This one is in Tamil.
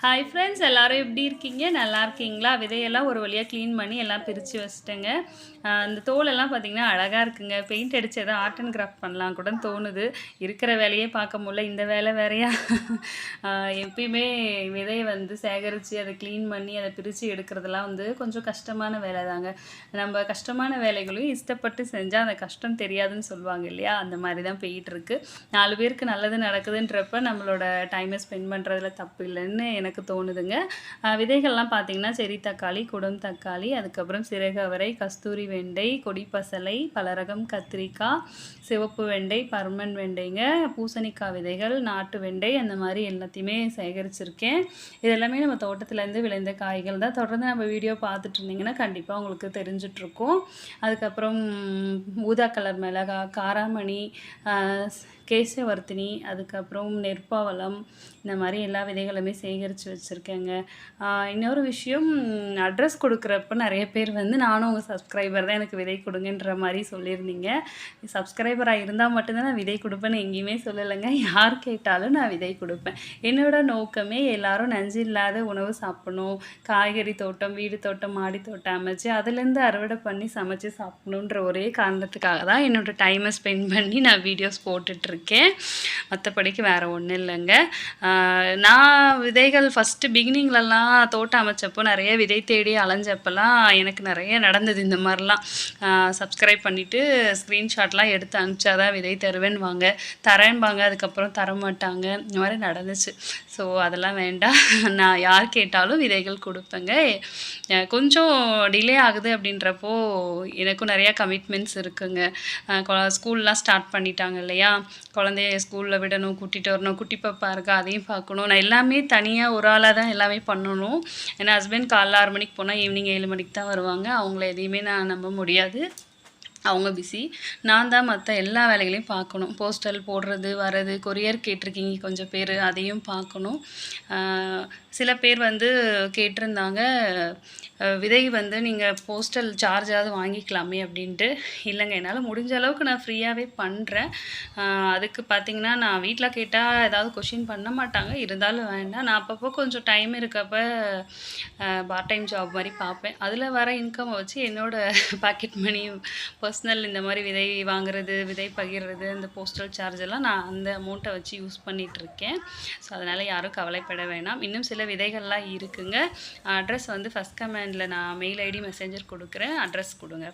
ஹாய் ஃப்ரெண்ட்ஸ், எல்லாரும் எப்படி இருக்கீங்க? நல்லா இருக்கீங்களா? விதையெல்லாம் ஒரு வழியாக க்ளீன் பண்ணி எல்லாம் பிரித்து வச்சுட்டேங்க. அந்த தோலெல்லாம் பார்த்திங்கன்னா அழகாக இருக்குங்க. பெயிண்ட் அடித்து எதாவது ஆர்ட் அண்ட் கிராஃப்ட் பண்ணலாம் கூட தோணுது. இருக்கிற வேலையே பார்க்க முடியல, இந்த வேலை வேறையா? எப்பயுமே விதையை வந்து சேகரித்து அதை க்ளீன் பண்ணி அதை பிரித்து எடுக்கிறதெல்லாம் வந்து கொஞ்சம் கஷ்டமான வேலை தாங்க. நம்ம கஷ்டமான வேலைகளையும் இஷ்டப்பட்டு செஞ்சால் அந்த கஷ்டம் தெரியாதுன்னு சொல்லுவாங்க இல்லையா? அந்த மாதிரி தான் போயிட்டுருக்கு. 4 பேருக்கு நல்லது நடக்குதுன்றப்ப நம்மளோட டைமை ஸ்பெண்ட் பண்ணுறதுல தப்பு இல்லைன்னு எனக்கு தோணுதுங்க. விதைகள்லாம் பார்த்திங்கன்னா செரி தக்காளி, குடம் தக்காளி, அதுக்கப்புறம் சிறகவரை, கஸ்தூரி வெண்டை, கொடி பசலை, பலரகம் கத்திரிக்காய், சிவப்பு வெண்டை, பர்மன் வெண்டைங்க, பூசணிக்காய் விதைகள், நாட்டு வெண்டை, அந்த மாதிரி எல்லாத்தையுமே சேகரிச்சிருக்கேன். இது எல்லாமே நம்ம தோட்டத்துலேருந்து விளைந்த காய்கள் தான். தொடர்ந்து நம்ம வீடியோ பார்த்துட்டு இருந்தீங்கன்னா கண்டிப்பாக உங்களுக்கு தெரிஞ்சிட்ருக்கும். அதுக்கப்புறம் ஊதா கலர் மிளகா, காராமணி, கேசவர்த்தினி, அதுக்கப்புறம் நெற்பாவலம், இந்த மாதிரி எல்லா விதைகளுமே சேகரித்து வச்சுருக்கேங்க. இன்னொரு விஷயம், அட்ரஸ் கொடுக்குறப்ப நிறைய பேர் வந்து நானும் உங்கள் சப்ஸ்கிரைபர் தான், எனக்கு விதை கொடுங்கன்ற மாதிரி சொல்லியிருந்தீங்க. சப்ஸ்கிரைபராக இருந்தால் மட்டும்தான் நான் விதை கொடுப்பேன்னு எங்கேயுமே சொல்லலைங்க. யார் கேட்டாலும் நான் விதை கொடுப்பேன். என்னோடய நோக்கமே எல்லோரும் நஞ்சு இல்லாத உணவு சாப்பிடணும், காய்கறி தோட்டம், வீடு தோட்டம், மாடி தோட்டம் அமைச்சு அதுலேருந்து அறுவடை பண்ணி சமைச்சு சாப்பிடணுன்ற ஒரே காரணத்துக்காக தான் என்னோடய டைமை ஸ்பெண்ட் பண்ணி நான் வீடியோஸ் போட்டுட்ருக்கேன். மற்றபடிக்கு வேறு ஒன்றும் இல்லைங்க. நான் விதைகள் ஃபஸ்ட்டு பிகினிங்லலாம் தோட்டம் அமைச்சப்போ நிறைய விதை தேடி அலைஞ்சப்பெல்லாம் எனக்கு நிறைய நடந்தது இந்த மாதிரிலாம். சப்ஸ்கிரைப் பண்ணிவிட்டு ஸ்க்ரீன்ஷாட்லாம் எடுத்து அனுப்பிச்சா தான் விதை தருவேன்னுவாங்க, தரேன்பாங்க, அதுக்கப்புறம் தரமாட்டாங்க. இந்த மாதிரி நடந்துச்சு. ஸோ அதெல்லாம் வேண்டாம். நான் யார் கேட்டாலும் விதைகள் கொடுப்பேங்க. கொஞ்சம் டிலே ஆகுது அப்படின்றப்போ எனக்கும் நிறையா கமிட்மெண்ட்ஸ் இருக்குங்க. ஸ்கூல்லாம் ஸ்டார்ட் பண்ணிட்டாங்க இல்லையா? குழந்தைய ஸ்கூலில் விடணும், கூட்டிகிட்டு வரணும், குட்டி பாப்பா இருக்கா அதையும் பார்க்கணும். நான் எல்லாமே தனியாக ஒரு ஆளாக தான் எல்லாமே பண்ணணும். ஏன்னா ஹஸ்பண்ட் காலைல 6 மணிக்கு போனால் ஈவினிங் 7 மணிக்கு தான் வருவாங்க. அவங்கள எதையுமே நான் நம்ப முடியாது, அவங்க பிஸி. நான் தான் மற்ற எல்லா வேலைகளையும் பார்க்கணும். போஸ்டல் போடுறது வர்றது, கொரியர் கேட்டிருக்கீங்க கொஞ்சம் பேர், அதையும் பார்க்கணும். சில பேர் வந்து கேட்டிருந்தாங்க, விதை வந்து நீங்கள் போஸ்டல் சார்ஜாவது வாங்கிக்கலாமே அப்படின்ட்டு. இல்லைங்க, என்னால் முடிஞ்ச அளவுக்கு நான் ஃப்ரீயாகவே பண்ணுறேன். அதுக்கு பார்த்திங்கன்னா நான் வீட்டில் கேட்டால் ஏதாவது கொஷின் பண்ண மாட்டாங்க, இருந்தாலும் வேண்டாம். நான் அப்பப்போ கொஞ்சம் டைம் இருக்கப்ப பார்ட் டைம் ஜாப் மாதிரி பார்ப்பேன். அதில் வர இன்கம் வச்சு என்னோடய பாக்கெட் மணி, பர்சனல் இந்த மாதிரி விதை வாங்குறது, விதை பகிர்றது, இந்த போஸ்டல் சார்ஜ் எல்லாம் நான் அந்த அமௌண்ட்டை வச்சு யூஸ் பண்ணிகிட்ருக்கேன். ஸோ அதனால் யாரும் கவலைப்பட வேணாம். இன்னும் சில விதைகள்லாம் இருக்குங்க. அட்ரஸ் வந்து ஃபஸ்ட் கமெண்டில் நான் மெயில் ஐடி மெசேஞ்சர் கொடுக்குறேன், அட்ரஸ் கொடுங்க.